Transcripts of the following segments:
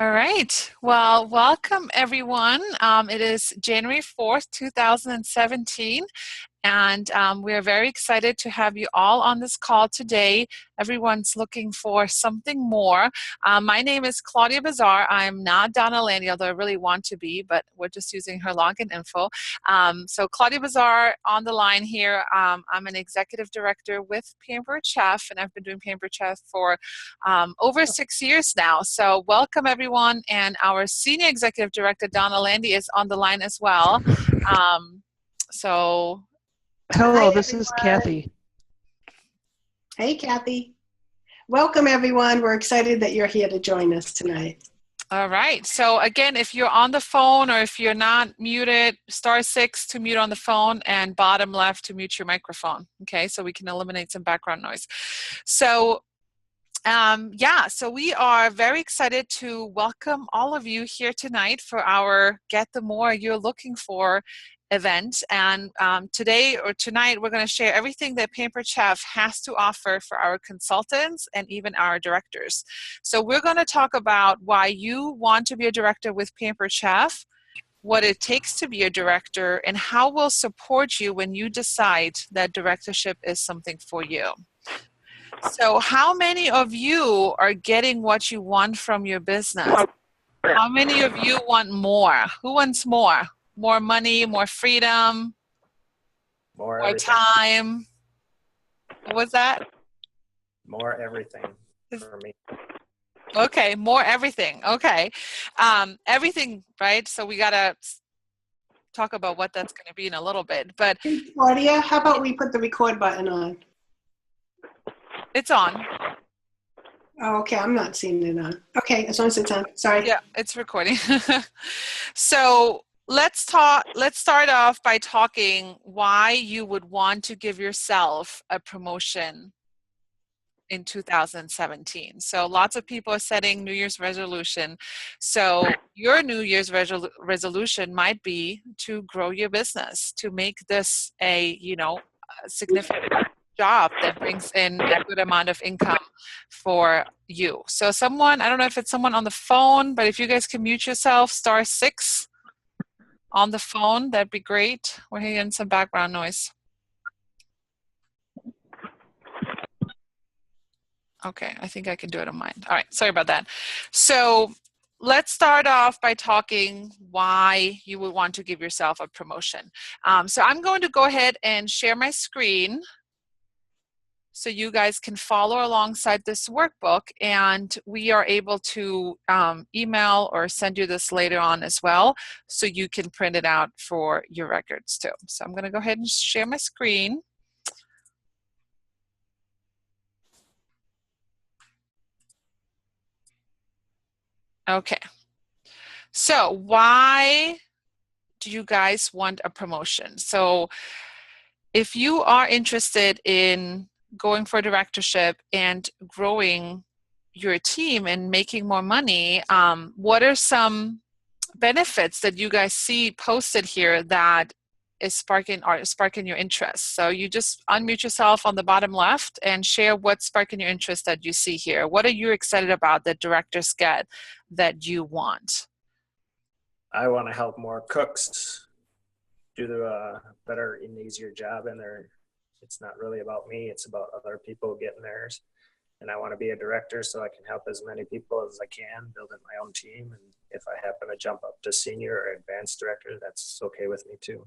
All right. Well, welcome everyone. It is January 4th, 2017, and we're very excited to have you all on this call today. Everyone's looking for something more. My name is Claudia Bazar. I'm not Donna Landy, although I really want to be, but we're just using her login info. So Claudia Bazar on the line here. I'm an executive director with Pampered Chef, and I've been doing Pampered Chef for over 6 years now. So welcome everyone, and our senior executive director, Donna Landy, is on the line as well. So Hello, Hi, this is everyone. Kathy. Hey, Kathy. Welcome, everyone. We're excited that you're here to join us tonight. all right. So again, if you're on the phone or if you're not muted, *6 to mute on the phone and bottom left to mute your microphone. Okay, so we can eliminate some background noise. So so we are very excited to welcome all of you here tonight for our Get the More You're Looking For event. And today or tonight, we're going to share everything that Pampered Chef has to offer for our consultants and even our directors. So we're going to talk about why you want to be a director with Pampered Chef, what it takes to be a director, and how we'll support you when you decide that directorship is something for you. So how many of you are getting what you want from your business? How many of you want more? Who wants more? More money, more freedom, More more everything. time? What was that? More everything for me. Okay, more everything. Okay. Everything, right? So we got to talk about what that's going to be in a little bit. But Hey, Claudia, how about we put the record button on? it's on. Oh, okay, I'm not seeing it on. Okay, as long as it's on. Sorry. Yeah, it's recording. So let's start off by talking why you would want to give yourself a promotion in 2017. So lots of people are setting New Year's resolution. So your New Year's resolution might be to grow your business, to make this a significant job that brings in a good amount of income for you. So someone, I don't know if it's someone on the phone, but if you guys can mute yourself, *6 on the phone, that'd be great. We're hearing some background noise. Okay, I think I can do it on mine. All right, sorry about that. So let's start off by talking why you would want to give yourself a promotion. So I'm going to go ahead and share my screen so you guys can follow alongside this workbook, and we are able to email or send you this later on as well, so you can print it out for your records too. So I'm going to go ahead and share my screen. Okay. So why do you guys want a promotion? So if you are interested in going for directorship and growing your team and making more money, what are some benefits that you guys see posted here that is sparking your interest? So you just unmute yourself on the bottom left and share what's sparking your interest that you see here. What are you excited about that directors get that you want? I want to help more cooks do a better and easier job in there. It's not really about me, it's about other people getting theirs. And I want to be a director so I can help as many people as I can, building my own team. And if I happen to jump up to senior or advanced director, that's okay with me too.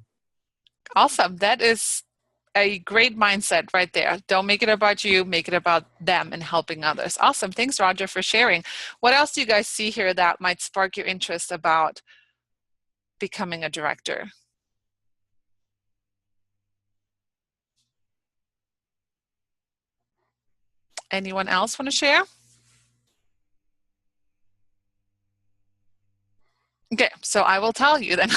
Awesome. That is a great mindset right there. Don't make it about you, make it about them and helping others. Awesome. Thanks, Roger, for sharing. What else do you guys see here that might spark your interest about becoming a director? Anyone else want to share? Okay, so I will tell you then.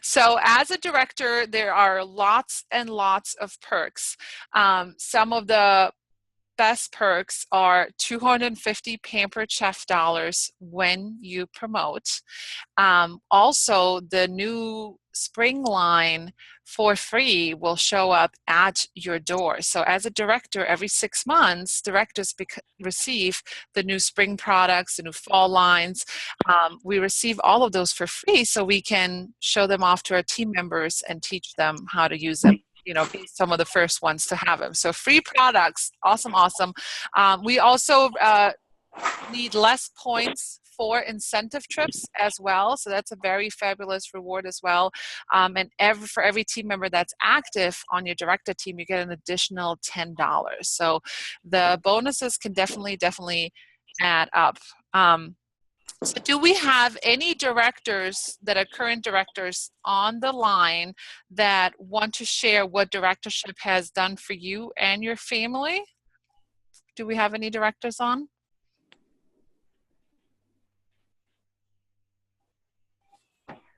So as a director, there are lots and lots of perks. Some of the best perks are 250 Pampered Chef dollars when you promote. Also, the new spring line for free will show up at your door. So as a director, every 6 months, directors receive the new spring products, the new fall lines. We receive all of those for free so we can show them off to our team members and teach them how to use them. Be some of the first ones to have them. So free products, awesome. We also need less points for incentive trips as well. So that's a very fabulous reward as well. And for every team member that's active on your director team, you get an additional $10. So the bonuses can definitely add up. So do we have any directors that are current directors on the line that want to share what directorship has done for you and your family? Do we have any directors on?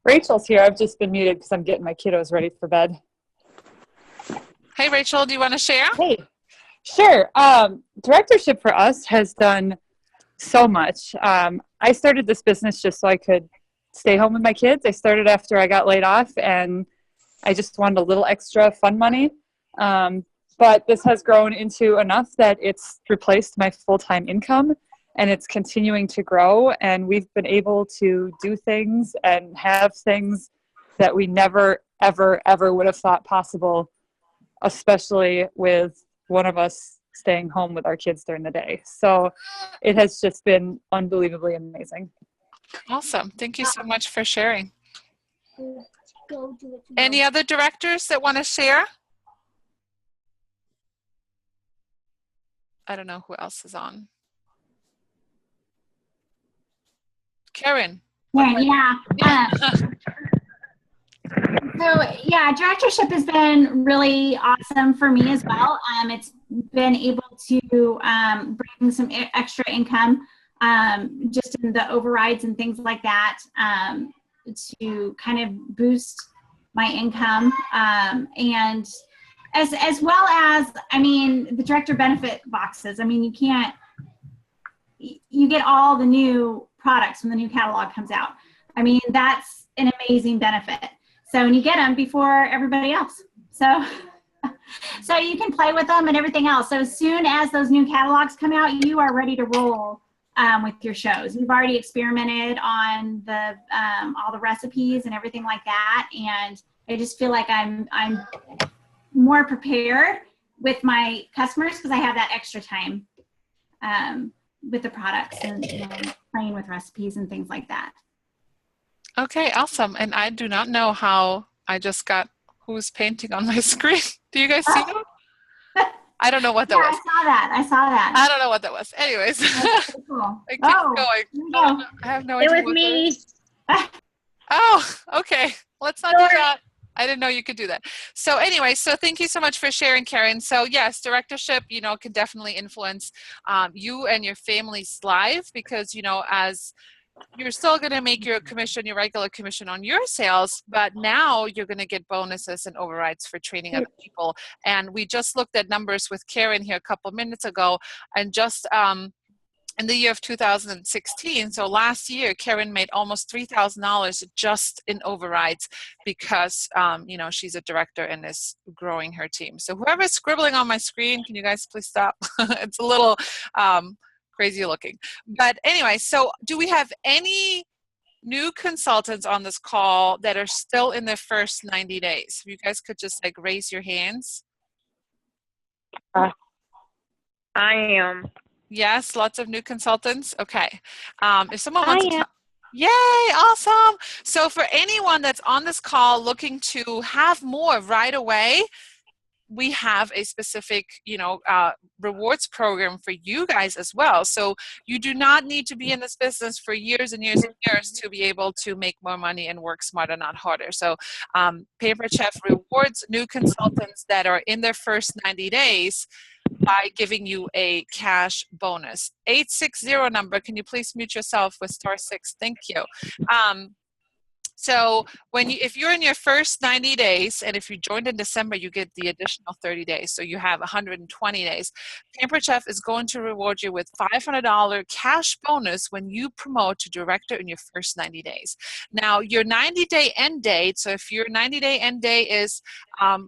Rachel's here. I've just been muted because I'm getting my kiddos ready for bed. Hey, Rachel, do you want to share? Hey, sure. Directorship for us has done so much. I started this business just so I could stay home with my kids. I started after I got laid off, and I just wanted a little extra fun money. But this has grown into enough that it's replaced my full-time income, and it's continuing to grow. And we've been able to do things and have things that we never, ever, ever would have thought possible, especially with one of us staying home with our kids during the day. So it has just been unbelievably amazing. Awesome. Thank you so much for sharing. Any other directors that want to share? I don't know who else is on. Karen. Yeah. So yeah, directorship has been really awesome for me as well. It's been able to bring some extra income, just in the overrides and things like that, to kind of boost my income, and as well as, the director benefit boxes. You get all the new products when the new catalog comes out. That's an amazing benefit. So, and you get them before everybody else. So you can play with them and everything else. So as soon as those new catalogs come out, you are ready to roll with your shows. We've already experimented on the all the recipes and everything like that, and I just feel like I'm more prepared with my customers because I have that extra time with the products and playing with recipes and things like that. Okay, awesome. And I do not know how I just got who's painting on my screen. Do you guys see that? I don't know what that was. I saw that. I don't know what that was. Anyways, That's so cool. it keeps going. I have no idea. It was me. Oh, okay. Let's not do that. I didn't know you could do that. So anyway, so thank you so much for sharing, Karen. So yes, directorship, can definitely influence you and your family's life because, as you're still going to make your commission, your regular commission on your sales, but now you're going to get bonuses and overrides for training other people. And we just looked at numbers with Karen here a couple minutes ago, and just in the year of 2016, so last year, Karen made almost $3,000 just in overrides because, she's a director and is growing her team. So whoever's scribbling on my screen, can you guys please stop? It's a little crazy looking. But anyway, so do we have any new consultants on this call that are still in their first 90 days? If you guys could just raise your hands. I am. Yes, lots of new consultants. Okay. If someone wants to yay, awesome. So for anyone that's on this call looking to have more right away, we have a specific, rewards program for you guys as well. So you do not need to be in this business for years and years and years to be able to make more money and work smarter, not harder. So Pampered Chef rewards new consultants that are in their first 90 days by giving you a cash bonus. 860 number, can you please mute yourself with *6? Thank you. So if you're in your first 90 days, and if you joined in December, you get the additional 30 days. So you have 120 days. Pampered Chef is going to reward you with $500 cash bonus when you promote to director in your first 90 days. Now, your 90-day end date, so if your 90-day end date is,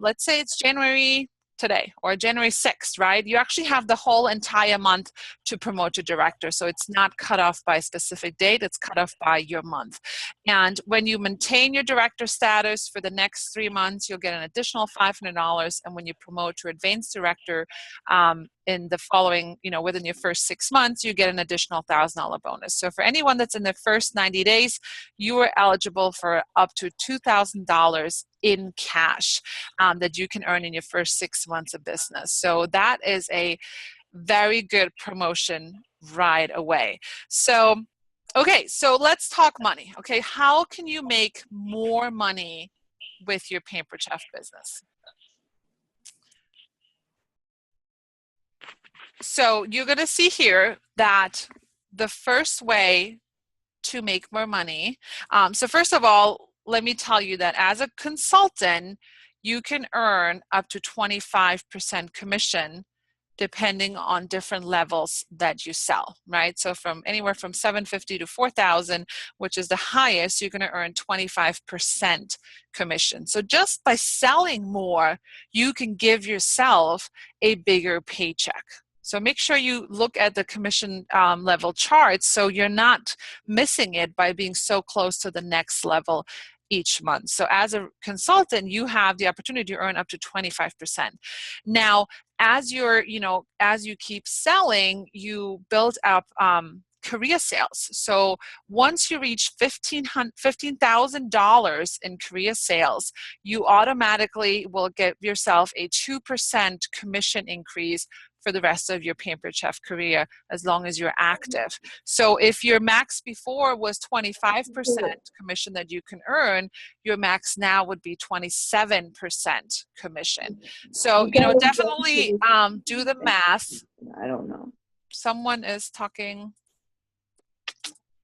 let's say it's January today or January 6th, right? You actually have the whole entire month to promote to director. So it's not cut off by a specific date, it's cut off by your month. And when you maintain your director status for the next 3 months, you'll get an additional $500. And when you promote to advanced director in the following, within your first 6 months, you get an additional $1,000 bonus. So for anyone that's in the first 90 days, you are eligible for up to $2,000 in cash that you can earn in your first 6 months of business. So that is a very good promotion right away. So, okay, so let's talk money. Okay, how can you make more money with your Pampered Chef business? So you're going to see here that the first way to make more money, so first of all, let me tell you that as a consultant, you can earn up to 25% commission depending on different levels that you sell, right? So from anywhere from $750 to $4,000, which is the highest, you're going to earn 25% commission. So just by selling more, you can give yourself a bigger paycheck. So make sure you look at the commission level charts so you're not missing it by being so close to the next level each month. So as a consultant, you have the opportunity to earn up to 25%. Now, as you keep selling, you build up career sales. So once you reach $15,000 in career sales, you automatically will get yourself a 2% commission increase for the rest of your Pampered Chef career as long as you're active. So if your max before was 25% commission that you can earn, your max now would be 27% commission. So, definitely do the math. I don't know. Someone is talking.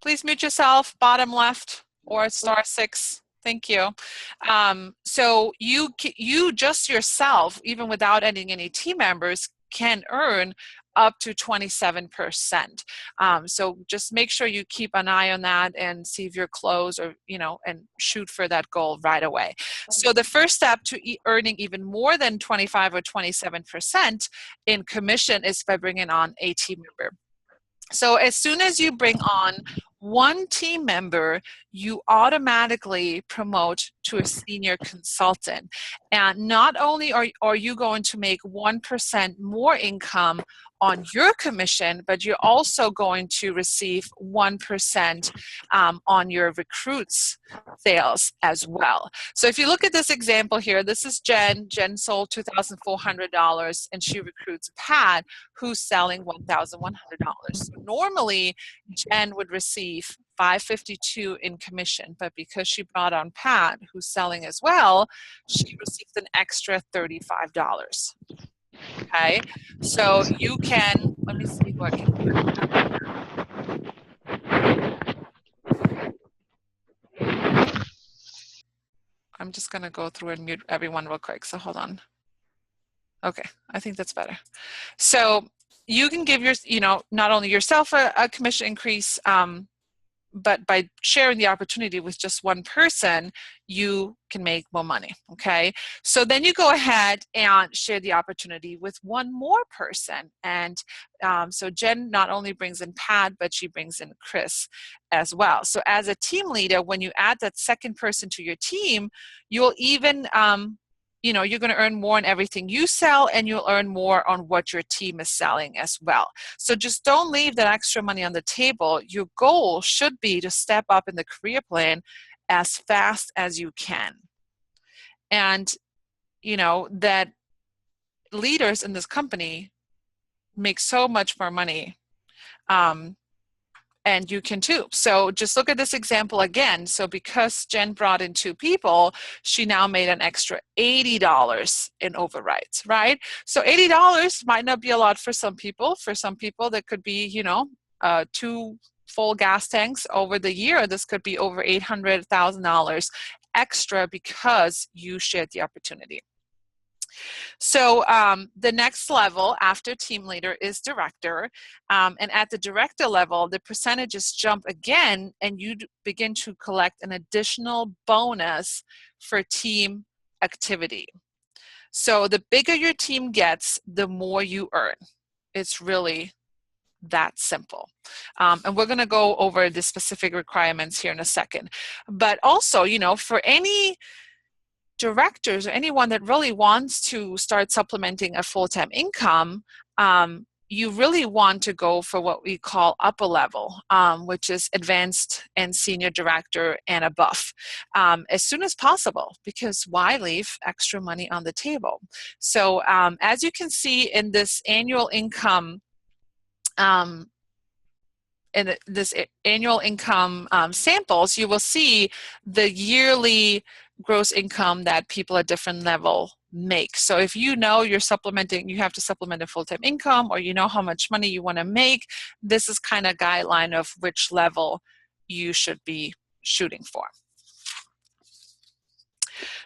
Please mute yourself, bottom left or *6. Thank you. So you just yourself, even without adding any team members, can earn up to 27%. So just make sure you keep an eye on that and see if you're close or, and shoot for that goal right away. So the first step to earning even more than 25 or 27% in commission is by bringing on a team member. So as soon as you bring on one team member, you automatically promote to a senior consultant. And not only are you going to make 1% more income on your commission, but you're also going to receive 1% on your recruits sales as well. So if you look at this example here, this is Jen. Jen sold $2,400 and she recruits Pat, who's selling $1,100. So normally Jen would receive $552 in commission, but because she brought on Pat, who's selling as well, she received an extra $35. Okay, so you can, let me see what I can do. I'm just going to go through and mute everyone real quick, so hold on. Okay, I think that's better. So you can give not only yourself a commission increase, but by sharing the opportunity with just one person, you can make more money, okay? So then you go ahead and share the opportunity with one more person. And so Jen not only brings in Pat, but she brings in Chris as well. So as a team leader, when you add that second person to your team, you'll even you're going to earn more on everything you sell, and you'll earn more on what your team is selling as well. So just don't leave that extra money on the table. Your goal should be to step up in the career plan as fast as you can. And, that leaders in this company make so much more money. And you can too. So just look at this example again. So because Jen brought in 2 people, she now made an extra $80 in overrides, right? So $80 might not be a lot for some people. For some people, that could be, $2 full gas tanks over the year, this could be over $800,000 extra because you shared the opportunity. So the next level after team leader is director. And at the director level, the percentages jump again, and you begin to collect an additional bonus for team activity. So the bigger your team gets, the more you earn. It's really that simple. And we're going to go over the specific requirements here in a second. But also, you know, for any directors or anyone that really wants to start supplementing a full-time income, you really want to go for what we call upper level, which is advanced and senior director and above, as soon as possible, because why leave extra money on the table? So as you can see in this annual income, samples, you will see the yearly gross income that people at different level make. So if you know you're supplementing, you have to supplement a full-time income, or you know how much money you want to make, this is kind of guideline of which level you should be shooting for.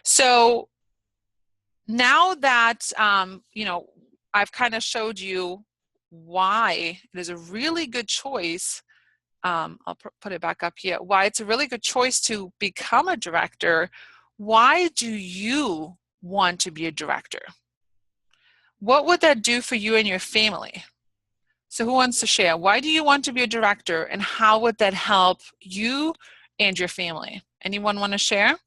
So now that you know, I've kind of showed you why it is a really good choice. I'll put it back up here. Why it's a really good choice to become a director. Why do you want to be a director? What would that do for you and your family? So who wants to share? Why do you want to be a director, and how would that help you and your family? Anyone want to share?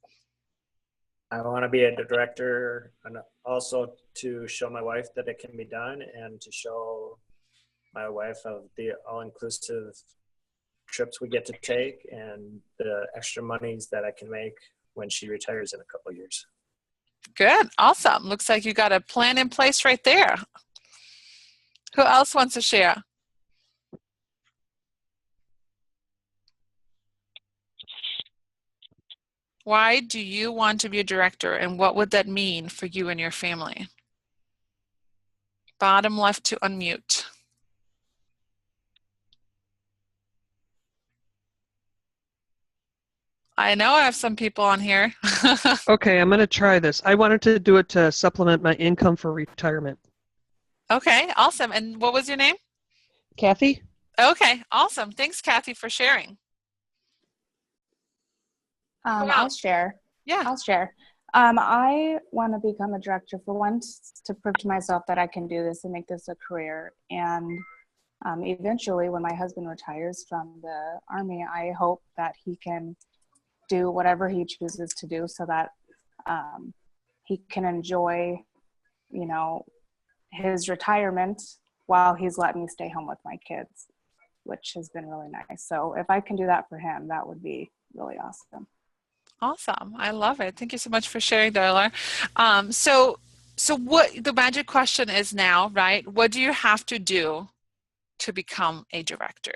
I want to be a director, and also to show my wife that it can be done, and to show my wife of the all-inclusive trips we get to take and the extra monies that I can make when she retires in a couple of years. Good, awesome. Looks like you got a plan in place right there. Who else wants to share? Why do you want to be a director, and what would that mean for you and your family? Bottom left to unmute. I know I have some people on here. Okay, I'm going to try this. I wanted to do it to supplement my income for retirement. Okay, awesome. And what was your name? Kathy? Okay, awesome. Thanks, Kathy, for sharing. I'll share. Yeah. I'll share. I want to become a director for once, to prove to myself that I can do this and make this a career. And eventually, when my husband retires from the Army, I hope that he can do whatever he chooses to do, so that he can enjoy, you know, his retirement while he's letting me stay home with my kids, which has been really nice. So if I can do that for him, that would be really awesome. Awesome. I love it. Thank you so much for sharing, Darla. So what the magic question is now, right? What do you have to do to become a director?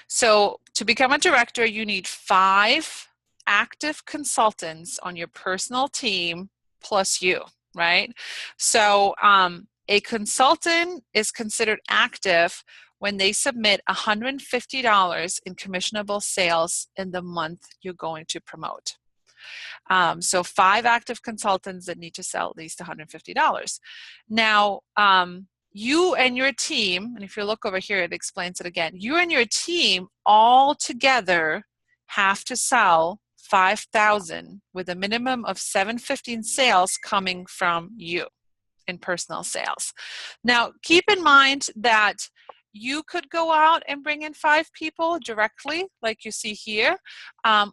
So to become a director, you need 5 active consultants on your personal team plus you, right? So a consultant is considered active when they submit $150 in commissionable sales in the month you're going to promote. So 5 active consultants that need to sell at least $150. Now, you and your team, and if you look over here, it explains it again. You and your team all together have to sell $5,000 with a minimum of $750 in sales coming from you in personal sales. Now, keep in mind that you could go out and bring in 5 people directly, like you see here,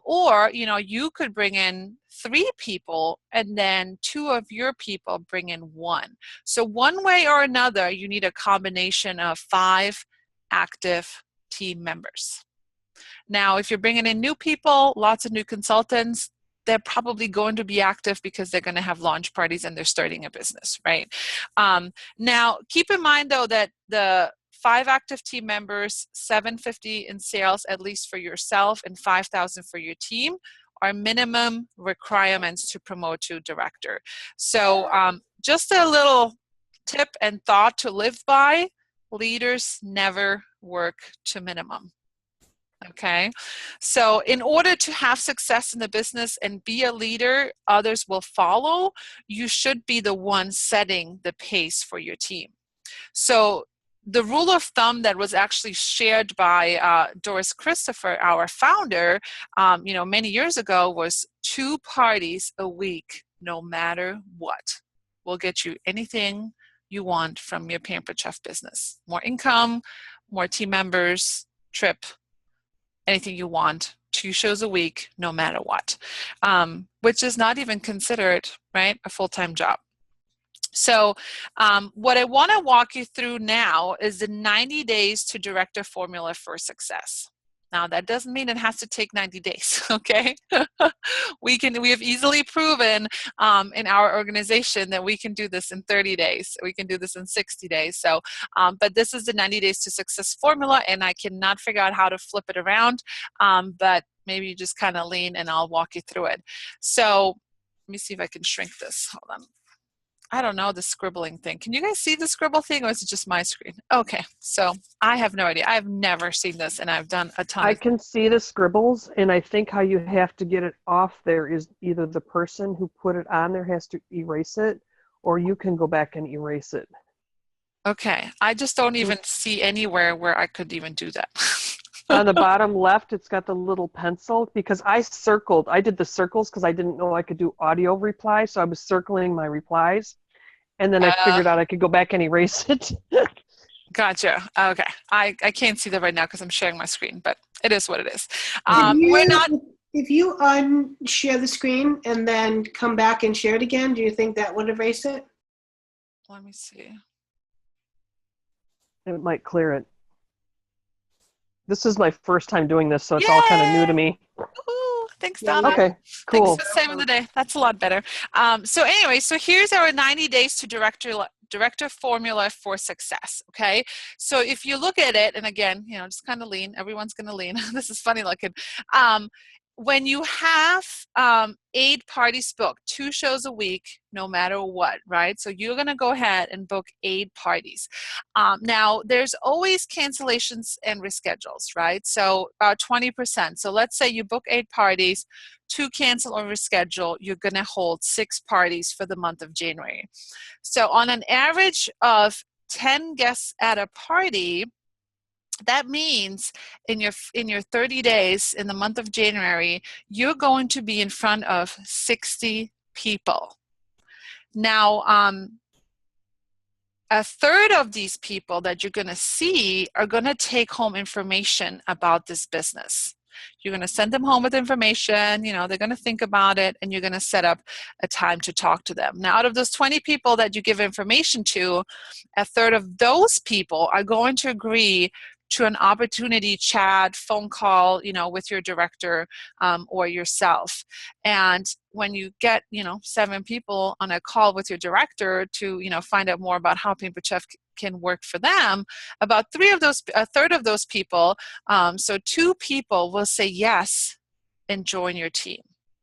or you could bring in 3 people and then 2 of your people bring in 1. So one way or another, you need a combination of 5 active team members. Now, if you're bringing in new people, lots of new consultants, they're probably going to be active because they're going to have launch parties and they're starting a business, right? Now, keep in mind though that the 5 active team members, $750 in sales at least for yourself, and $5,000 for your team are minimum requirements to promote to director. So just a little tip and thought to live by: leaders never work to minimum. Okay, so in order to have success in the business and be a leader others will follow, you should be the one setting the pace for your team. So the rule of thumb that was actually shared by Doris Christopher, our founder, many years ago was 2 parties a week, no matter what, will get you anything you want from your Pampered Chef business. More income, more team members, trip, anything you want, 2 shows a week, no matter what, which is not even considered, right, a full-time job. So what I want to walk you through now is the 90 days to director formula for success. Now, that doesn't mean it has to take 90 days, okay? We have easily proven in our organization that we can do this in 30 days. We can do this in 60 days. So, but this is the 90 days to success formula, and I cannot figure out how to flip it around, but maybe you just kind of lean and I'll walk you through it. So let me see if I can shrink this. Hold on. I don't know the scribbling thing. Can you guys see the scribble thing, or is it just my screen? Okay, so I have no idea. I've never seen this, and I've done a ton. I can see the scribbles, and I think how you have to get it off there is either the person who put it on there has to erase it, or you can go back and erase it. Okay, I just don't even see anywhere where I could even do that. On the bottom left, it's got the little pencil, because I did the circles because I didn't know I could do audio reply, so I was circling my replies, and then I figured out I could go back and erase it. Gotcha. Okay, I can't see that right now because I'm sharing my screen, but it is what it is. If you unshare the screen and then come back and share it again, do you think that would erase it? Let me see. It might clear it. This is my first time doing this, so it's all kind of new to me. Ooh, thanks, Donna. Okay, cool. Thanks for saving the day. That's a lot better. So anyway, so here's our 90 days to director formula for success, okay? So if you look at it, and again, just kind of lean. Everyone's going to lean. This is funny looking. When you have 8 parties booked, 2 shows a week, no matter what, right? So you're going to go ahead and book 8 parties. Now, there's always cancellations and reschedules, right? So about 20%. So let's say you book 8 parties, 2 cancel or reschedule, you're going to hold 6 parties for the month of January. So on an average of 10 guests at a party, that means in your 30 days in the month of January, you're going to be in front of 60 people. Now, a third of these people that you're going to see are going to take home information about this business. You're going to send them home with information, they're going to think about it, and you're going to set up a time to talk to them. Now, out of those 20 people that you give information to, a third of those people are going to agree to an opportunity chat, phone call, with your director or yourself. And when you get, 7 people on a call with your director to, find out more about how Pampered Chef can work for them, about a third of those people, so 2 people will say yes and join your team.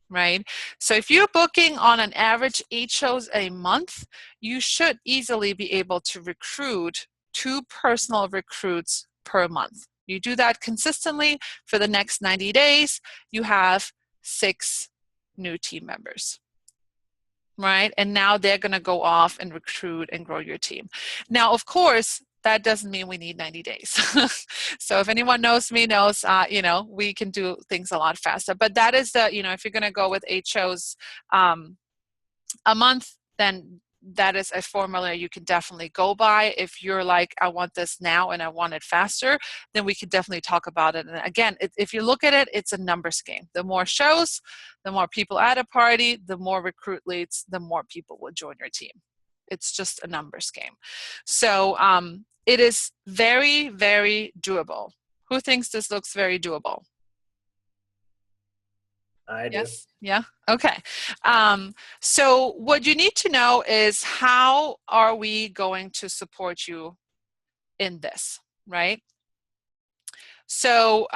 Right? So if you're booking on an average 8 shows a month, you should easily be able to recruit 2 personal recruits per month. You do that consistently for the next 90 days, you have 6 new team members, right? And now they're going to go off and recruit and grow your team. Now, of course, that doesn't mean we need 90 days. So if anyone knows me, knows, we can do things a lot faster. But that is if you're going to go with 8 shows a month, then that is a formula you can definitely go by. If you're like, I want this now and I want it faster, then we could definitely talk about it. And again, if you look at it, it's a numbers game. The more shows, the more people at a party, the more recruit leads, the more people will join your team. It's just a numbers game. So it is very, very doable. Who thinks this looks very doable? I do. Yes. Yeah. Okay. So what you need to know is, how are we going to support you in this, right? So,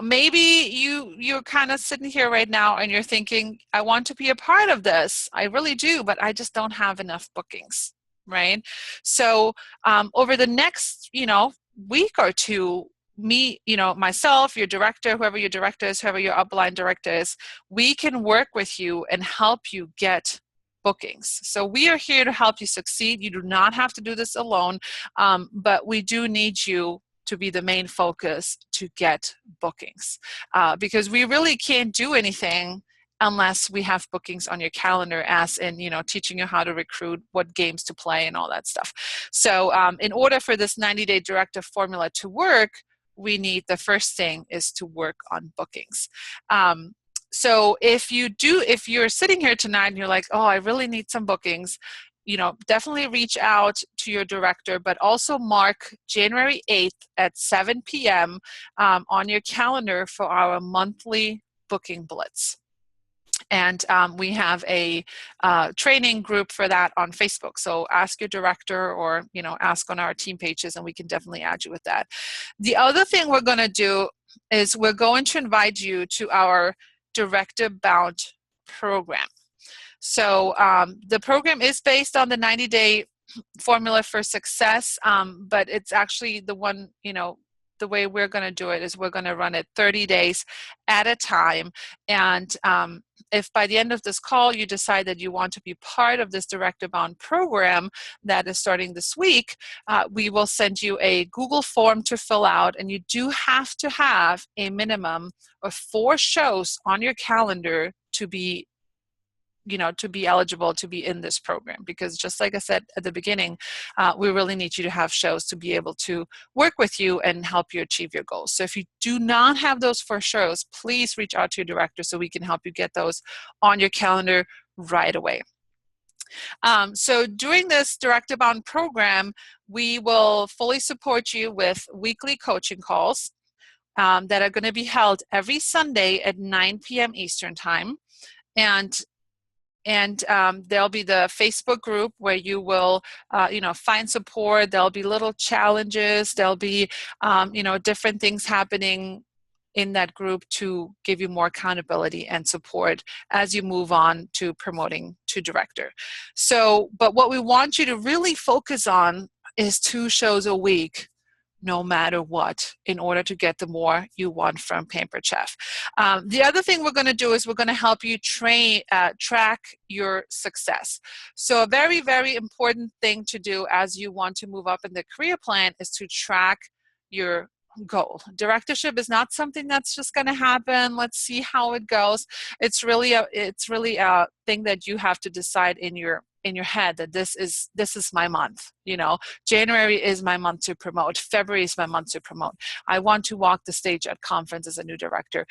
maybe you're kind of sitting here right now and you're thinking, I want to be a part of this. I really do, but I just don't have enough bookings. right? So over the next, week or two, me, myself, your director, whoever your director is, whoever your upline director is, we can work with you and help you get bookings. So we are here to help you succeed. You do not have to do this alone, but we do need you to be the main focus to get bookings, because we really can't do anything unless we have bookings on your calendar, as in, teaching you how to recruit, what games to play, and all that stuff. So in order for this 90-day directive formula to work, we need, the first thing is to work on bookings. So if you're sitting here tonight and you're like, oh, I really need some bookings, definitely reach out to your director, but also mark January 8th at 7 p.m. On your calendar for our monthly booking blitz. And we have a training group for that on Facebook. So ask your director, or ask on our team pages, and we can definitely add you with that. The other thing we're going to do is we're going to invite you to our Directive Bound program. So the program is based on the 90-day formula for success, but it's actually the one, the way we're going to do it is we're going to run it 30 days at a time. And if by the end of this call you decide that you want to be part of this Directive Bound program that is starting this week, we will send you a Google form to fill out, and you do have to have a minimum of 4 shows on your calendar to be eligible to be in this program, because just like I said at the beginning, we really need you to have shows to be able to work with you and help you achieve your goals. So if you do not have those 4 shows, please reach out to your director so we can help you get those on your calendar right away. So during this Directive Bound program, we will fully support you with weekly coaching calls that are going to be held every Sunday at 9 p.m. Eastern Time. And there'll be the Facebook group where you will, find support. There'll be little challenges. There'll be, different things happening in that group to give you more accountability and support as you move on to promoting to director. So, but what we want you to really focus on is 2 shows a week, no matter what, in order to get the more you want from Pampered Chef. The other thing we're going to do is we're going to help you track your success. So a very, very important thing to do as you want to move up in the career plan is to track your goal. Directorship is not something that's just going to happen. Let's see how it goes. It's really a thing that you have to decide in your head, that this is my month. January is my month to promote. February is my month to promote. I want to walk the stage at conference as a new director.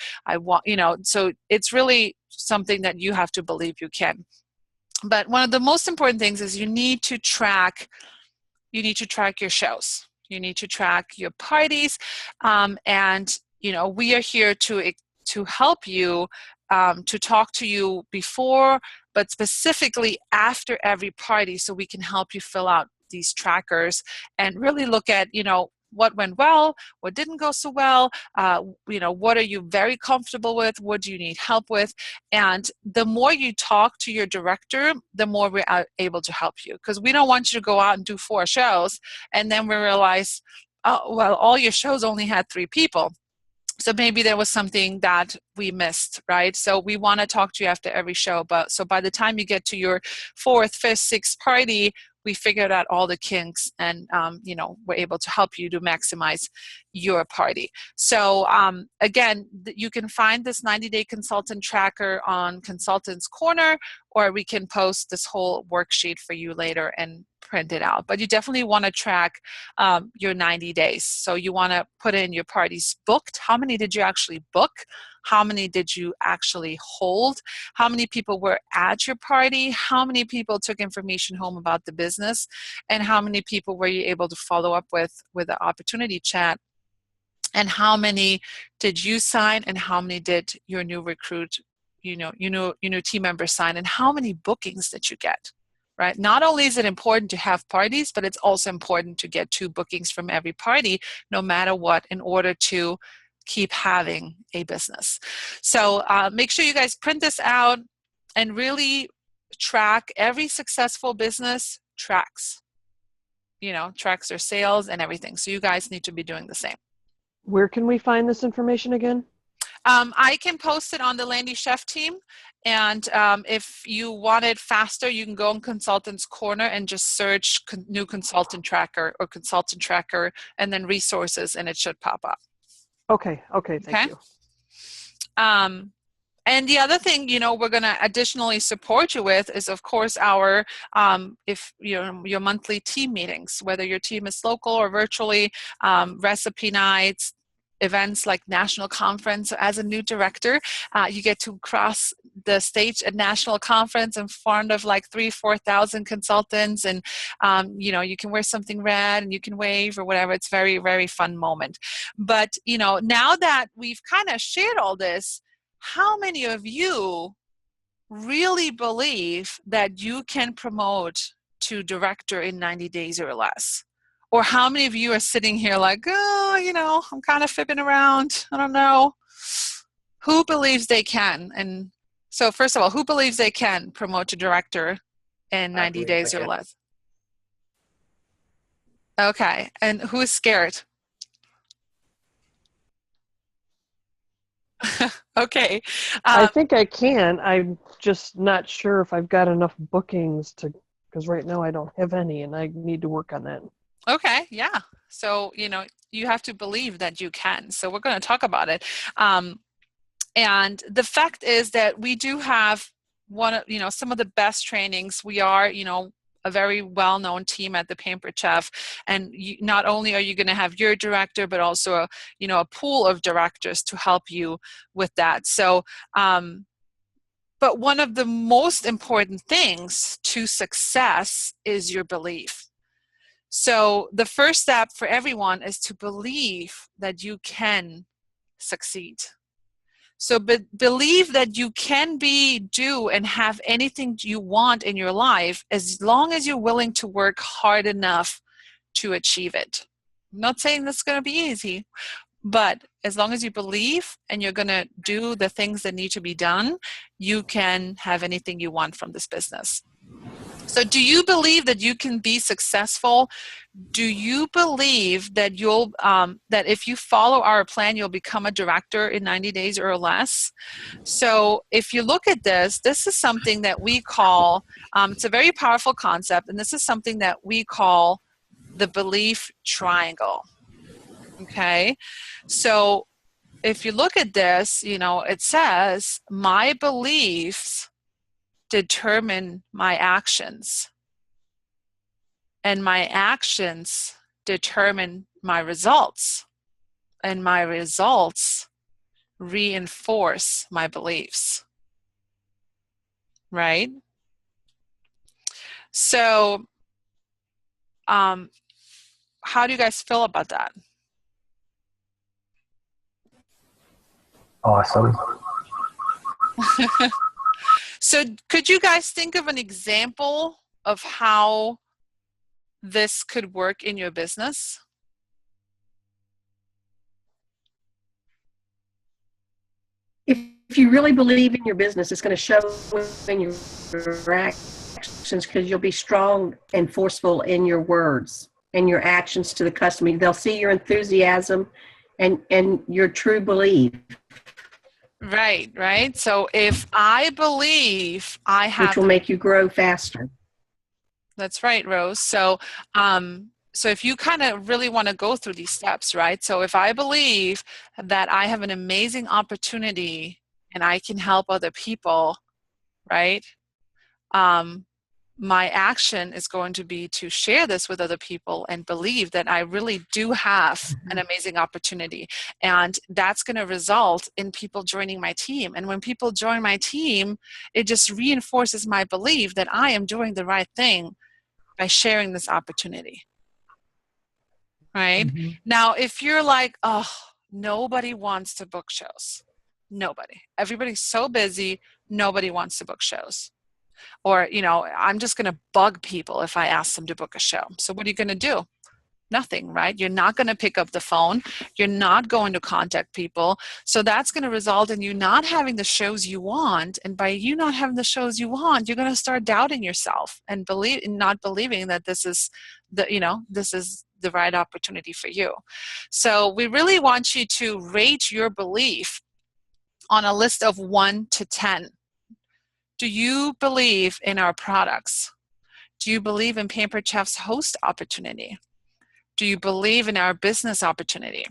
So it's really something that you have to believe you can. But one of the most important things is you need to track your shows. You need to track your parties. And we are here to help you, to talk to you before, but specifically after every party, so we can help you fill out these trackers and really look at, what went well, what didn't go so well, what are you very comfortable with, what do you need help with. And the more you talk to your director, the more we're able to help you, because we don't want you to go out and do 4 shows and then we realize, oh, well, all your shows only had 3 people. So maybe there was something that we missed, right? So we want to talk to you after every show. But so by the time you get to your 4th, 5th, 6th party, we figured out all the kinks, and we're able to help you to maximize your party. So again, you can find this 90-day consultant tracker on Consultants Corner, or we can post this whole worksheet for you later and print it out. But you definitely want to track your 90 days. So you want to put in your parties booked. How many did you actually book? How many did you actually hold? How many people were at your party? How many people took information home about the business? And how many people were you able to follow up with the opportunity chat? And how many did you sign? And how many did your new recruit, your new team member sign? And how many bookings did you get? Right? Not only is it important to have parties, but it's also important to get 2 bookings from every party, no matter what, in order to keep having a business. So make sure you guys print this out and really track. Every successful business tracks. tracks their sales and everything. So you guys need to be doing the same. Where can we find this information again? I can post it on the Landy Chef team. And if you want it faster, you can go on Consultant's Corner and just search new consultant tracker or consultant tracker and then resources, and it should pop up. Okay, thank you. And the other thing, we're going to additionally support you with is, of course, our, if your monthly team meetings, whether your team is local or virtually, recipe nights, events like national conference. So as a new director, you get to cross the stage at national conference in front of like 3,000-4,000 consultants, and you can wear something red and you can wave or whatever. It's very, very fun moment. But now that we've kind of shared all this, how many of you really believe that you can promote to director in 90 days or less? Or how many of you are sitting here like, I'm kind of fibbing around. I don't know. Who believes they can? And so first of all, who believes they can promote to director in 90 days or less? Okay. And who is scared? Okay. I think I can. I'm just not sure if I've got enough bookings because right now I don't have any, and I need to work on that. Okay, yeah. So, you have to believe that you can. So we're going to talk about it. And the fact is that we do have some of the best trainings. We are, a very well-known team at the Pampered Chef. And not only are you going to have your director, but also, a pool of directors to help you with that. So, but one of the most important things to success is your belief. So the first step for everyone is to believe that you can succeed. So believe that you can do and have anything you want in your life as long as you're willing to work hard enough to achieve it. I'm not saying that's going to be easy, but as long as you believe and you're going to do the things that need to be done, you can have anything you want from this business. So do you believe that you can be successful? Do you believe that that if you follow our plan, you'll become a director in 90 days or less? So if you look at this is something that we call, it's a very powerful concept, and this is something that we call the belief triangle. Okay? So if you look at this, it says, my beliefs determine my actions, and my actions determine my results, and my results reinforce my beliefs, right? So how do you guys feel about that? Awesome. So could you guys think of an example of how this could work in your business? If you really believe in your business, it's going to show in your actions, because you'll be strong and forceful in your words and your actions to the customer. They'll see your enthusiasm and your true belief. Right. So if I believe I have... Which will make you grow faster. That's right, Rose. So so if you kind of really want to go through these steps, right? So if I believe that I have an amazing opportunity and I can help other people, right? My action is going to be to share this with other people and believe that I really do have an amazing opportunity. And that's going to result in people joining my team. And when people join my team, it just reinforces my belief that I am doing the right thing by sharing this opportunity. Right? Mm-hmm. Now, if you're like, oh, nobody wants to book shows. Nobody. Everybody's so busy, nobody wants to book shows. Or, I'm just going to bug people if I ask them to book a show. So what are you going to do? nothing, right? You're not going to pick up the phone. You're not going to contact people. So that's going to result in you not having the shows you want. And by you not having the shows you want, you're going to start doubting yourself and not believing that this is the right opportunity for you. So we really want you to rate your belief on a list of 1 to 10. Do you believe in our products? Do you believe in Pampered Chef's host opportunity? Do you believe in our business opportunity?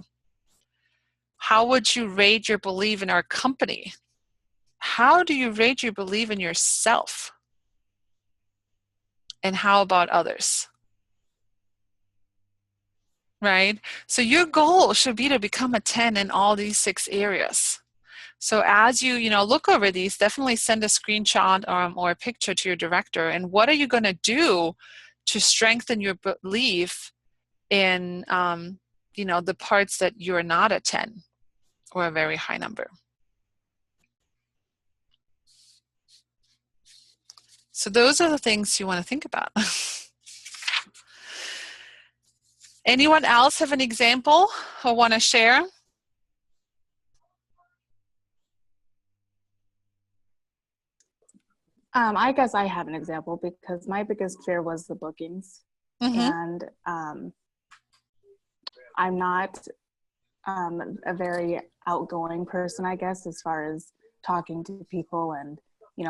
How would you rate your belief in our company? How do you rate your belief in yourself? And how about others? Right? So your goal should be to become a 10 in all these 6 areas. So as you look over these, definitely send a screenshot or a picture to your director. And what are you going to do to strengthen your belief in the parts that you're not a 10 or a very high number? So those are the things you want to think about. Anyone else have an example or want to share? I guess I have an example because my biggest fear was the bookings. And I'm not a very outgoing person, I guess, as far as talking to people and,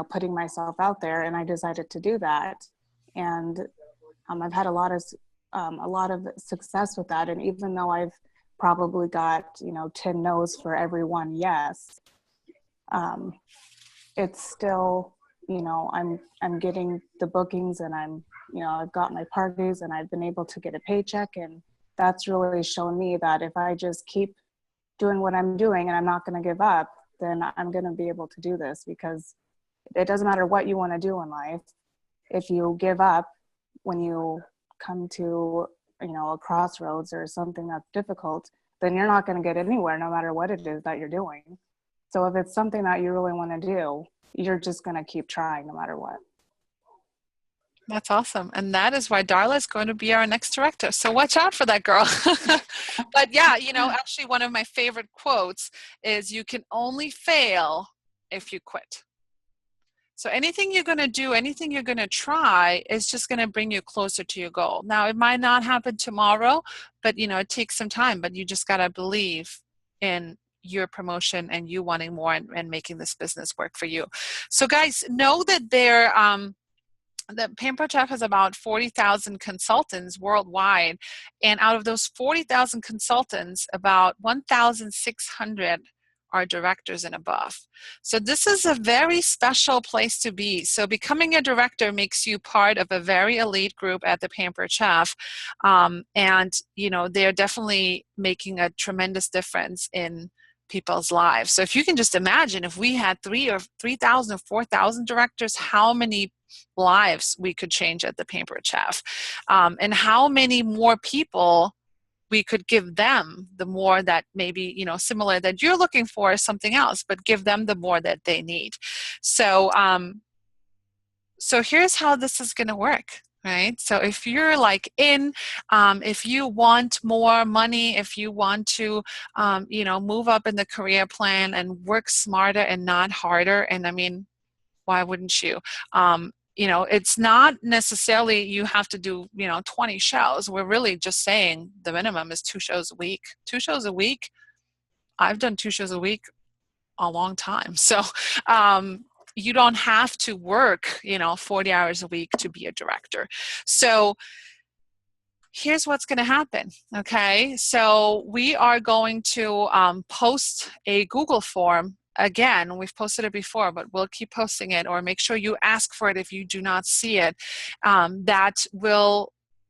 putting myself out there. And I decided to do that. And I've had a lot of success with that. And even though I've probably got, 10 no's for every one yes, it's still, I'm getting the bookings and I've got my parties and I've been able to get a paycheck. And that's really shown me that if I just keep doing what I'm doing and I'm not going to give up, then I'm going to be able to do this, because it doesn't matter what you want to do in life. If you give up when you come to, a crossroads or something that's difficult, then you're not going to get anywhere no matter what it is that you're doing. So if it's something that you really want to do, you're just going to keep trying no matter what. That's awesome. And that is why Darla is going to be our next director. So watch out for that girl. But yeah, actually one of my favorite quotes is, you can only fail if you quit. So anything you're going to do, anything you're going to try is just going to bring you closer to your goal. Now, it might not happen tomorrow, but it takes some time, but you just got to believe in your promotion and you wanting more and making this business work for you. So guys, know that that Pampered Chef has about 40,000 consultants worldwide. And out of those 40,000 consultants, about 1,600 are directors and above. So this is a very special place to be. So becoming a director makes you part of a very elite group at the Pampered Chef. And, they're definitely making a tremendous difference in people's lives. So if you can just imagine, if we had 3,000 or 4,000 directors, how many lives we could change at the Pampered Chef, and how many more people we could give them the more that maybe, similar that you're looking for something else, but give them the more that they need. So, so here's how this is going to work. Right? So if you're if you want more money, if you want to, move up in the career plan and work smarter and not harder, and I mean, why wouldn't you? It's not necessarily you have to do, 20 shows. We're really just saying the minimum is 2 shows a week. 2 shows a week. I've done 2 shows a week a long time. So, you don't have to work, 40 hours a week to be a director. So here's what's going to happen. Okay. So we are going to post a Google form. Again, we've posted it before, but we'll keep posting it, or make sure you ask for it if you do not see it,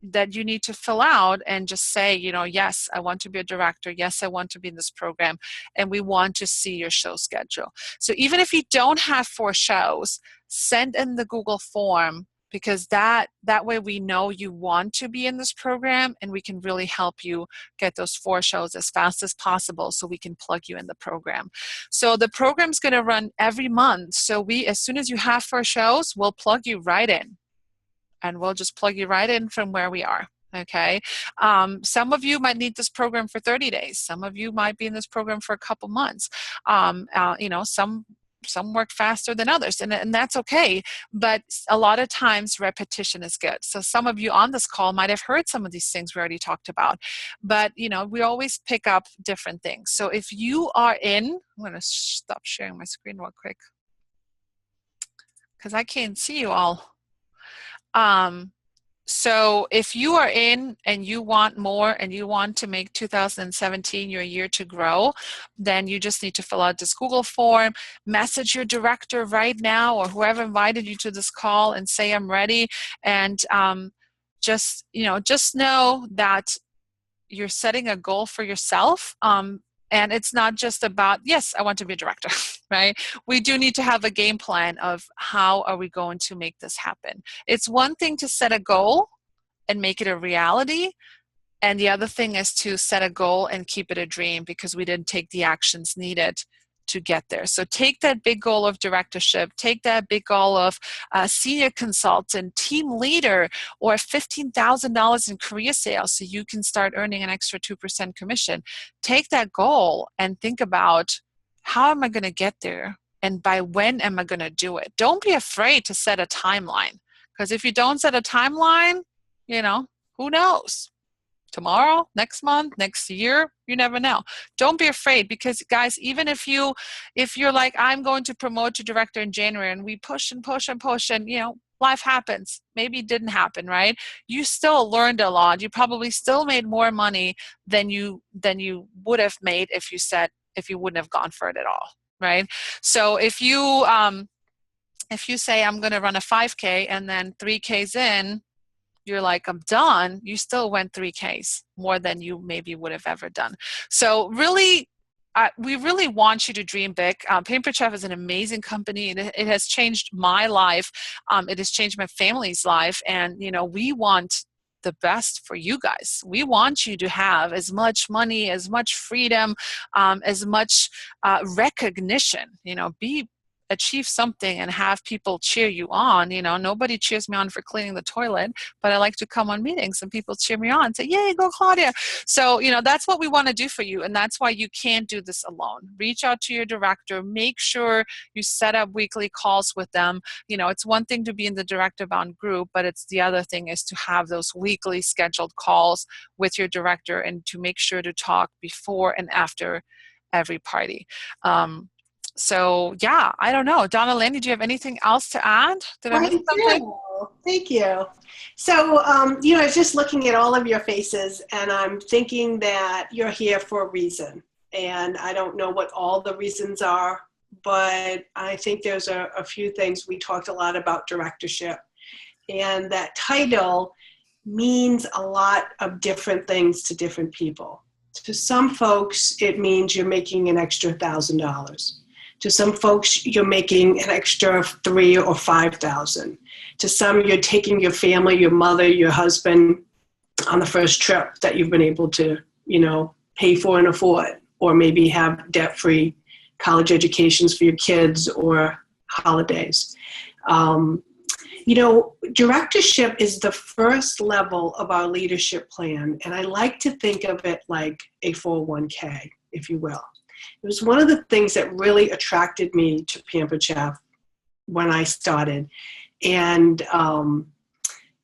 that you need to fill out and just say, yes, I want to be a director. Yes, I want to be in this program. And we want to see your show schedule. So even if you don't have 4 shows, send in the Google form, because that way we know you want to be in this program, and we can really help you get those 4 shows as fast as possible so we can plug you in the program. So the program's going to run every month. So as soon as you have 4 shows, we'll plug you right in. And we'll just plug you right in from where we are. Okay. Some of you might need this program for 30 days. Some of you might be in this program for a couple months. You know, some work faster than others, and that's okay. But a lot of times repetition is good. So some of you on this call might have heard some of these things we already talked about, but you know, we always pick up different things. So if you are in, I'm going to stop sharing my screen real quick because I can't see you all. So if you are in and you want more and you want to make 2017 your year to grow, then you just need to fill out this Google form, message your director right now or whoever invited you to this call and say, I'm ready. And just know that you're setting a goal for yourself. And it's not just about, yes, I want to be a director, right? We do need to have a game plan of how are we going to make this happen. It's one thing to set a goal and make it a reality. And the other thing is to set a goal and keep it a dream because we didn't take the actions needed to get there. So take that big goal of directorship, take that big goal of senior consultant, team leader, or $15,000 in career sales so you can start earning an extra 2% commission. Take that goal and think about, how am I going to get there? And by when am I going to do it? Don't be afraid to set a timeline, because if you don't set a timeline, you know, who knows? Tomorrow, next month, next year, you never know. Don't be afraid, because guys, even if you're like, I'm going to promote to director in January, and we push and push and push, and you know, life happens. Maybe it didn't happen, right? You still learned a lot. You probably still made more money than you would have made if you wouldn't have gone for it at all, right? So if you say I'm going to run a 5K and then 3Ks in, you're like, I'm done, you still went 3Ks more than you maybe would have ever done. So really, we really want you to dream big. Pampered Chef is an amazing company. It has changed my life. It has changed my family's life. And, you know, we want the best for you guys. We want you to have as much money, as much freedom, as much recognition, you know, achieve something and have people cheer you on. You know, nobody cheers me on for cleaning the toilet, but I like to come on meetings and people cheer me on and say, yay, go Claudia. So, you know, that's what we want to do for you. And that's why you can't do this alone. Reach out to your director, make sure you set up weekly calls with them. You know, it's one thing to be in the Director Bound group, but it's the other thing is to have those weekly scheduled calls with your director and to make sure to talk before and after every party. So yeah, I don't know. Donna Landy, do you have anything else to add? Did I miss something? Thank you. So, you know, I was just looking at all of your faces and I'm thinking that you're here for a reason. And I don't know what all the reasons are, but I think there's a few things. We talked a lot about directorship, and that title means a lot of different things to different people. To some folks, it means you're making an extra $1,000. To some folks, you're making an extra $3,000 or $5,000. To some, you're taking your family, your mother, your husband on the first trip that you've been able to, you know, pay for and afford, or maybe have debt-free college educations for your kids or holidays. You know, directorship is the first level of our leadership plan, and I like to think of it like a 401k, if you will. It was one of the things that really attracted me to Pampered Chef when I started. And,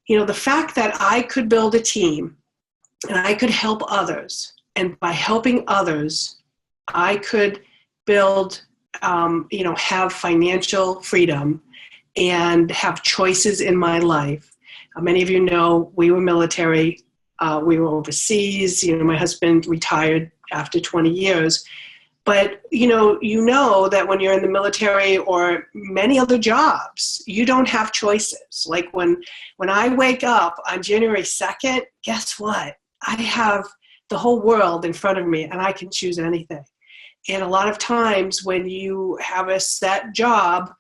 you know, the fact that I could build a team and I could help others, and by helping others, I could build, you know, have financial freedom and have choices in my life. Many of you know we were military, we were overseas. You know, my husband retired after 20 years. But, you know that when you're in the military or many other jobs, you don't have choices. Like when I wake up on January 2nd, guess what? I have the whole world in front of me and I can choose anything. And a lot of times when you have a set job,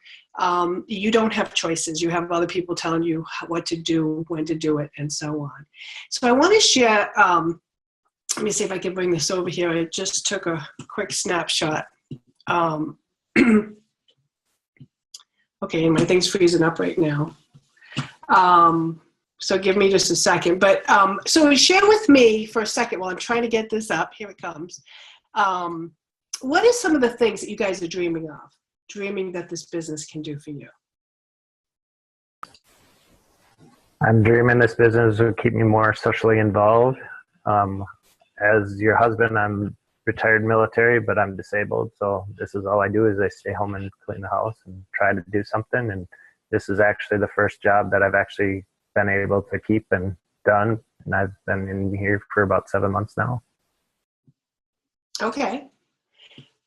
you don't have choices. You have other people telling you what to do, when to do it, and so on. So I want to share, let me see if I can bring this over here. I just took a quick snapshot. Okay, my thing's freezing up right now. So give me just a second. But so share with me for a second while I'm trying to get this up. Here it comes. What are some of the things that you guys are dreaming of? Dreaming that this business can do for you? I'm dreaming this business will keep me more socially involved. As your husband, I'm retired military, but I'm disabled. So this is all I do is I stay home and clean the house and try to do something. And this is actually the first job that I've actually been able to keep and done. And I've been in here for about 7 months now. Okay.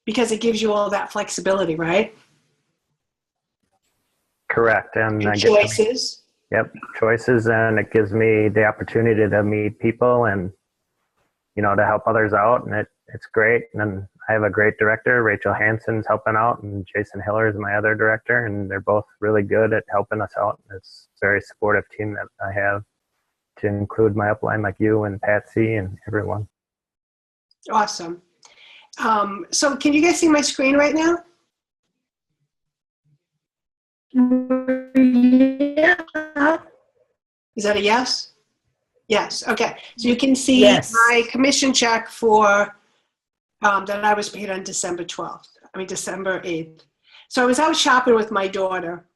Because it gives you all that flexibility, right? Correct. And I choices. Yep, choices, and it gives me the opportunity to meet people and, you know, to help others out, and it's great. And then I have a great director, Rachel Hansen's helping out, and Jason Hiller is my other director, and they're both really good at helping us out. It's a very supportive team that I have, to include my upline like you and Patsy and everyone. Awesome. So can you guys see my screen right now? Yeah. Is that a yes? Yes. Okay. So you can see Yes. my commission check for that I was paid on December 8th. So I was out shopping with my daughter,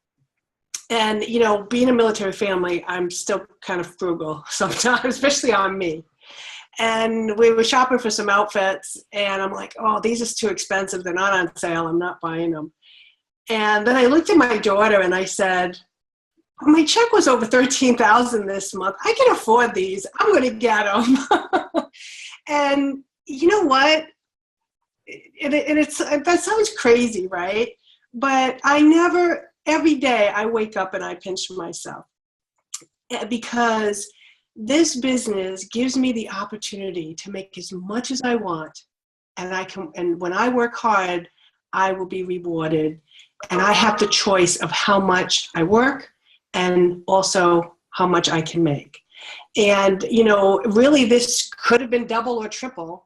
and you know, being a military family, I'm still kind of frugal sometimes, especially on me. And we were shopping for some outfits, and I'm like, oh, these are too expensive. They're not on sale. I'm not buying them. And then I looked at my daughter and I said, oh, my check was over $13,000 this month. I can afford these. I'm going to get them. And you know what? That sounds crazy, right? But every day I wake up and I pinch myself, because this business gives me the opportunity to make as much as I want. And when I work hard, I will be rewarded. And I have the choice of how much I work and also how much I can make. And, you know, really this could have been double or triple,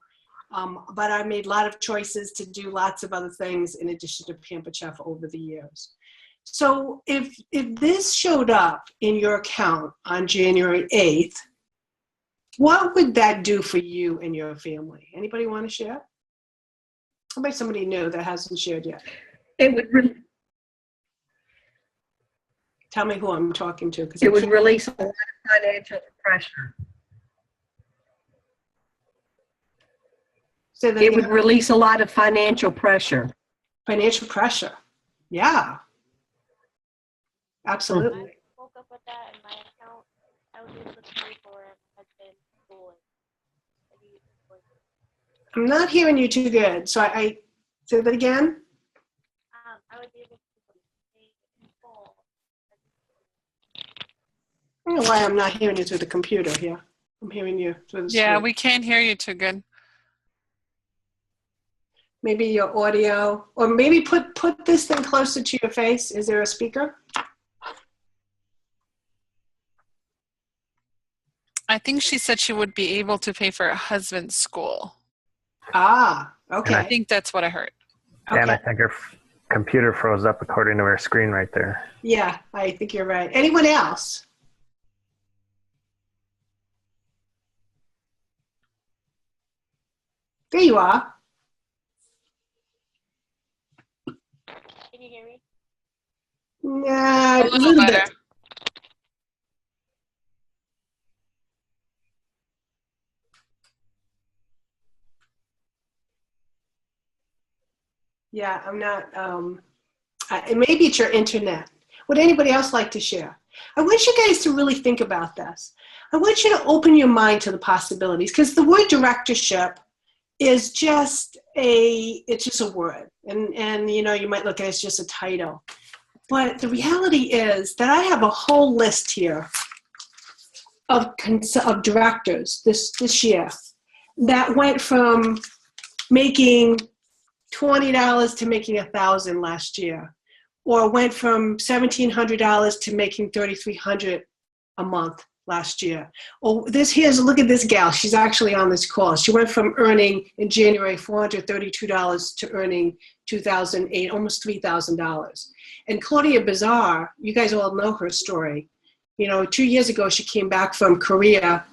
but I made a lot of choices to do lots of other things in addition to Pampered Chef over the years. So if this showed up in your account on January 8th, what would that do for you and your family? Anybody want to share? How about somebody new that hasn't shared yet? It would Tell me who I'm talking to. it would release a lot of financial pressure. Say that It again. would release a lot of financial pressure. Financial pressure. Yeah. Absolutely. I woke up with that in my account. I was able to pay for my husband's school. I'm not hearing you too good. So I say that again. I was able to pay in full. I don't know why I'm not hearing you through the computer here. I'm hearing you through the Yeah, screen. we can't hear you too good. Maybe your audio, or maybe put this thing closer to your face. Is there a speaker? I think she said she would be able to pay for her husband's school. Ah, okay. I think that's what I heard. And I Okay. think her computer froze up according to her screen right there. Yeah, I think you're right. Anyone else? There you are. Can you hear me? Nah, A little better. Yeah, I'm not, maybe it's your internet. Would anybody else like to share? I want you guys to really think about this. I want you to open your mind to the possibilities, because the word directorship is just it's just a word. And you know, you might look at it as just a title. But the reality is that I have a whole list here of directors this year that went from making $20 to making $1,000 last year, or went from $1,700 to making $3,300 a month last year. Or look at this gal. She's actually on this call. She went from earning in January $432 to earning $2,008, almost $3,000. And Claudia Bazar, you guys all know her story. 2 years ago, she came back from Korea.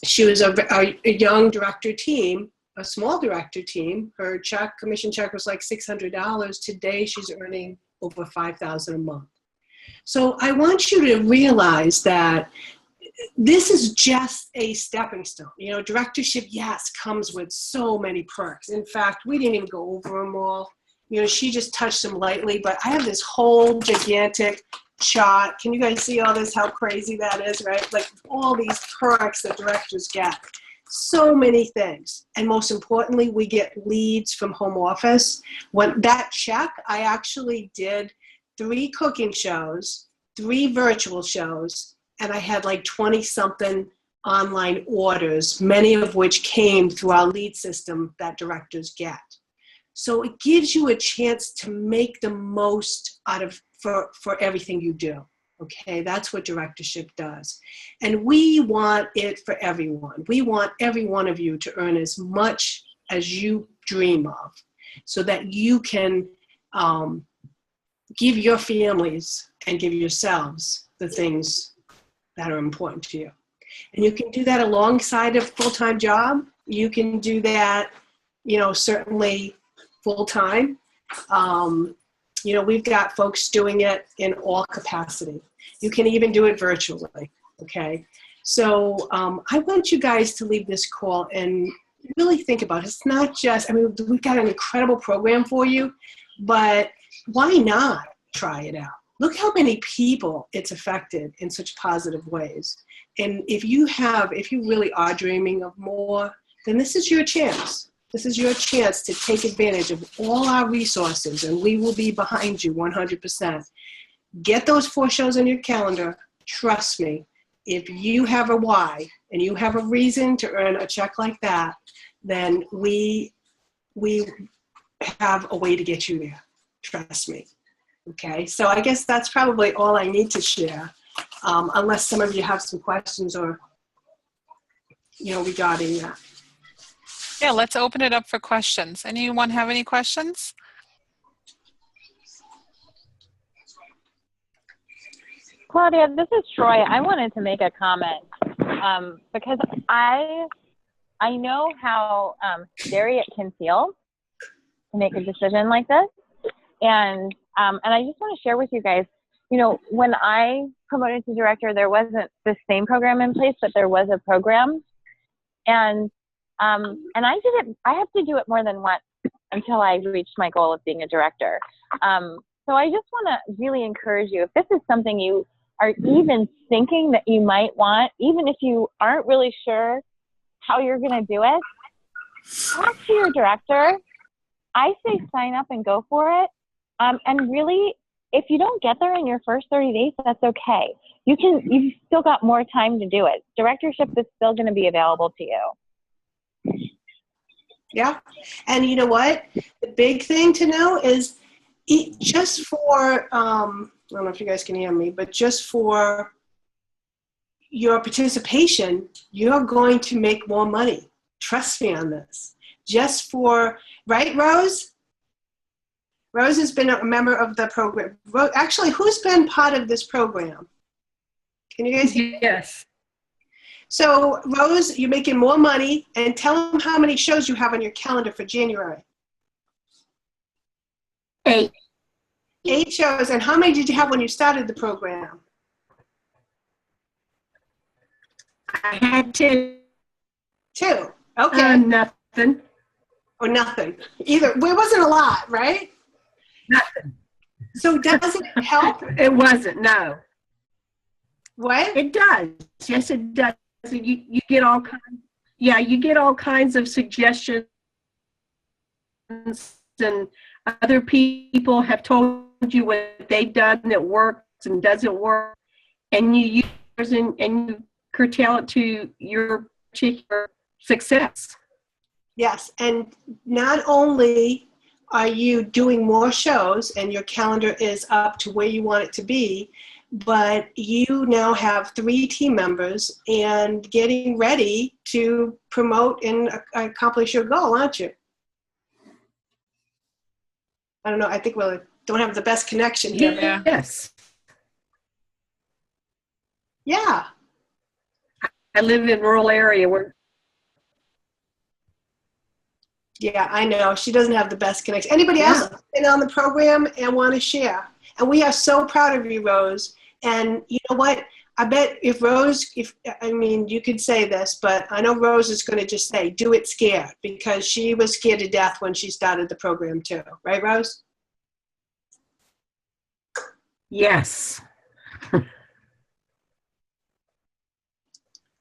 She was a young director team, a small director team. Her commission check was like $600. Today, she's earning over $5,000 a month. So I want you to realize that this is just a stepping stone. Directorship, yes, comes with so many perks. In fact, we didn't even go over them all. She just touched them lightly, but I have this whole gigantic chart. Can you guys see all this, how crazy that is, right? Like all these perks that directors get. So many things. And most importantly, we get leads from home office. When that check, I actually did 3 cooking shows, 3 virtual shows, and I had like 20-something online orders, many of which came through our lead system that directors get. So it gives you a chance to make the most out of for everything you do. Okay, that's what directorship does. And we want it for everyone. We want every one of you to earn as much as you dream of so that you can give your families and give yourselves the things that are important to you. And you can do that alongside a full-time job. You can do that, certainly full-time. We've got folks doing it in all capacity. You can even do it virtually, okay? So I want you guys to leave this call and really think about it. It's not just, we've got an incredible program for you, but why not try it out? Look how many people it's affected in such positive ways. And if you really are dreaming of more, then this is your chance. This is your chance to take advantage of all our resources, and we will be behind you 100%. Get those 4 shows on your calendar. Trust me, if you have a why and you have a reason to earn a check like that, then we have a way to get you there. Trust me. Okay, so I guess that's probably all I need to share, unless some of you have some questions or, regarding that. Yeah, let's open it up for questions. Anyone have any questions? Claudia, this is Troy. I wanted to make a comment because I know how scary it can feel to make a decision like this, and I just want to share with you guys. When I promoted to director, there wasn't the same program in place, but there was a program, and I did it. I had to do it more than once until I reached my goal of being a director. So I just want to really encourage you, if this is something you are even thinking that you might want, even if you aren't really sure how you're going to do it, talk to your director. I say sign up and go for it. And really, if you don't get there in your first 30 days, that's okay. You've still got more time to do it. Directorship is still going to be available to you. Yeah. And you know what? The big thing to know is just for, I don't know if you guys can hear me, but just for your participation, you're going to make more money. Trust me on this. Just for, right, Rose? Rose has been a member of the program. Actually, who's been part of this program? Can you guys hear? Yes. So, Rose, you're making more money, and tell them how many shows you have on your calendar for January. 8. 8 shows. And how many did you have when you started the program? I had 2. 2. Okay. Nothing. Or nothing. Either. Well, it wasn't a lot, right? Nothing. So does it help? It wasn't, no. What? It does. Yes, it does. You get all kinds. Yeah, you get all kinds of suggestions, and other people have told you what they've done that works and doesn't work, and you use and you curtail it to your particular success. Yes, and not only are you doing more shows and your calendar is up to where you want it to be, but you now have 3 team members and getting ready to promote and accomplish your goal, aren't you? I don't know. I think we don't have the best connection here. Yes. Yeah. I live in a rural area where. Yeah, I know. She doesn't have the best connection. Anybody else been on the program and want to share? And we are so proud of you, Rose. And you know what? I bet if Rose, you could say this, but I know Rose is going to just say, do it scared, because she was scared to death when she started the program too. Right, Rose? Yes.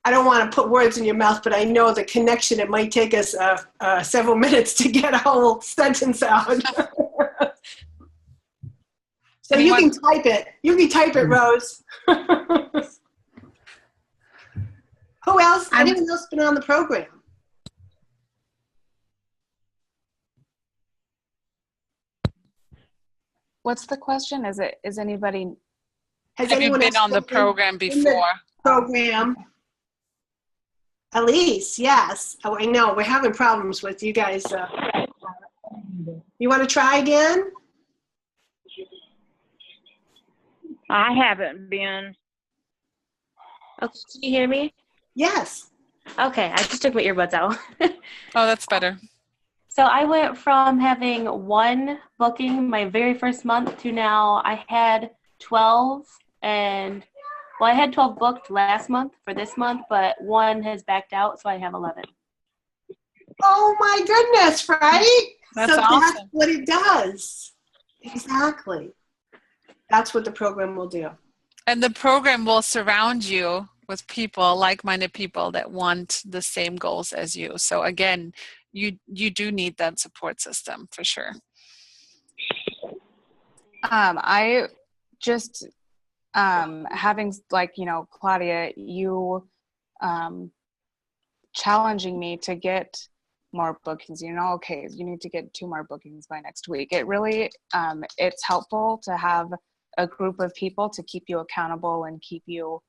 I don't want to put words in your mouth, but I know the connection, it might take us several minutes to get a whole sentence out. So you can type it. You can type it, Rose. Who else? Anyone else been on the program? What's the question? Is anybody? Has Have you anyone been else on the program in the before? program? Elise, yes. Oh, I know. We're having problems with you guys. You want to try again? I haven't been. Okay, can you hear me? Yes. Okay, I just took my earbuds out. Oh, that's better. So I went from having one booking my very first month to now I had 12 I had 12 booked last month for this month, but one has backed out, so I have 11. Oh my goodness, right? That's so awesome. That's what it does. Exactly. That's what the program will do. And the program will surround you with people, like-minded people that want the same goals as you. So again, you do need that support system for sure. I just having, like, Claudia, you challenging me to get more bookings, okay, you need to get 2 more bookings by next week. It really, it's helpful to have a group of people to keep you accountable and keep you,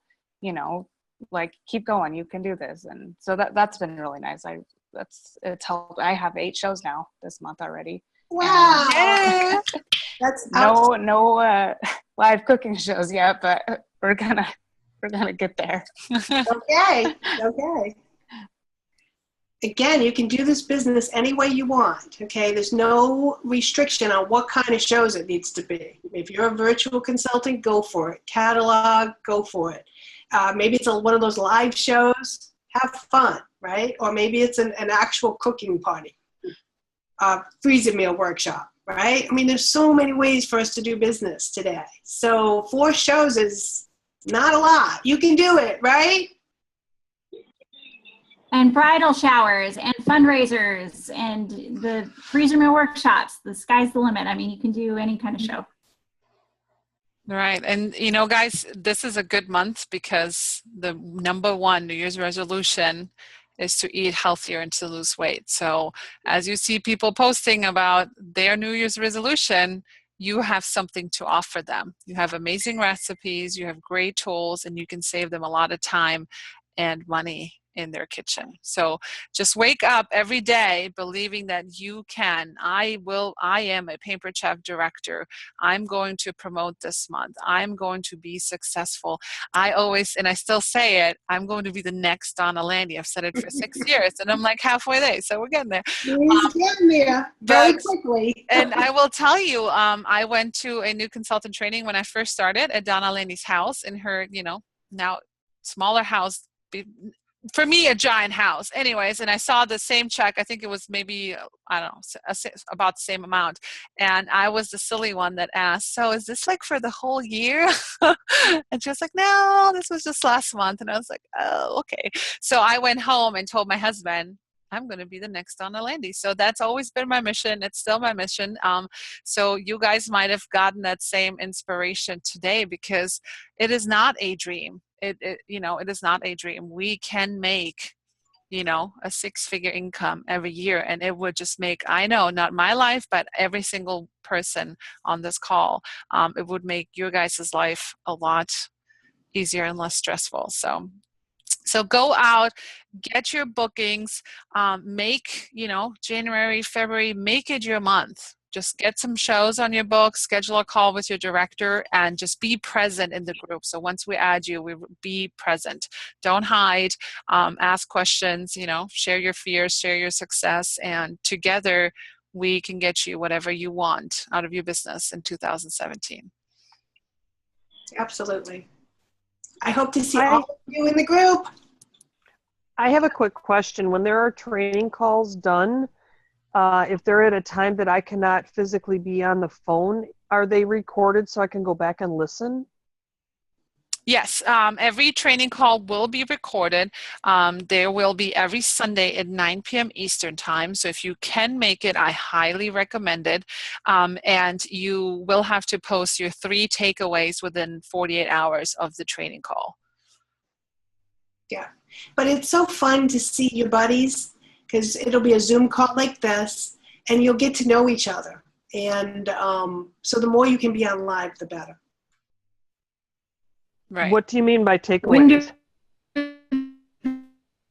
keep going, you can do this. And so that's been really nice. It's helped. I have 8 shows now this month already. Wow. Yeah. That's no live cooking shows yet, but we're gonna get there. Okay. Again, you can do this business any way you want, okay? There's no restriction on what kind of shows it needs to be. If you're a virtual consultant, go for it. Catalog, go for it. Maybe it's one of those live shows. Have fun, right? Or maybe it's an actual cooking party. Freezer meal workshop, right? I mean, there's so many ways for us to do business today. So 4 shows is not a lot. You can do it, right? And bridal showers and fundraisers and the freezer meal workshops. The sky's the limit. I mean, you can do any kind of show. Right. And, guys, this is a good month because the number 1 New Year's resolution is to eat healthier and to lose weight. So as you see people posting about their New Year's resolution, you have something to offer them. You have amazing recipes, you have great tools, and you can save them a lot of time and money in their kitchen. So just wake up every day believing that you can. I am a Paper Chef director. I'm going to promote this month. I'm going to be successful. I always, and I still say it, I'm going to be the next Donna Landy. I've said it for 6 years and I'm like halfway there. So we're getting there. He's getting there very quickly. And I will tell you, I went to a new consultant training when I first started at Donna Landy's house in her, now smaller house. For me, a giant house. Anyways, and I saw the same check. I think it was maybe, I don't know, about the same amount. And I was the silly one that asked, so is this like for the whole year? And she was like, no, this was just last month. And I was like, oh, okay. So I went home and told my husband, I'm going to be the next Donna Landy. So that's always been my mission. It's still my mission. So you guys might have gotten that same inspiration today because it is not a dream. It is not a dream. We can make, a 6-figure income every year, and it would just make, I know, not my life, but every single person on this call, it would make your guys' life a lot easier and less stressful. So go out, get your bookings, make, January, February, make it your month. Just get some shows on your book, schedule a call with your director, and just be present in the group. So once we add you, we be present. Don't hide. Ask questions. Share your fears, share your success, and together we can get you whatever you want out of your business in 2017. Absolutely. I hope to see all of you in the group. I have a quick question. When there are training calls done, if they're at a time that I cannot physically be on the phone, are they recorded so I can go back and listen? Yes, every training call will be recorded. There will be every Sunday at 9 p.m. Eastern time. So if you can make it, I highly recommend it. And you will have to post your 3 takeaways within 48 hours of the training call. Yeah, but it's so fun to see your buddies because it'll be a Zoom call like this and you'll get to know each other. And so the more you can be on live, the better. Right. What do you mean by takeaways? When do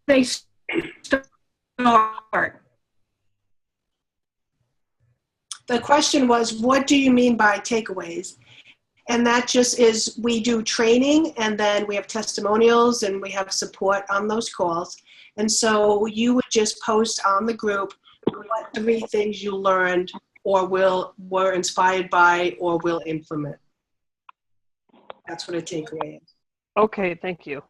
they start? The question was, what do you mean by takeaways? And that just is, we do training and then we have testimonials and we have support on those calls. And so you would just post on the group what 3 things you learned or were inspired by or will implement. That's what a takeaway is. Okay, thank you.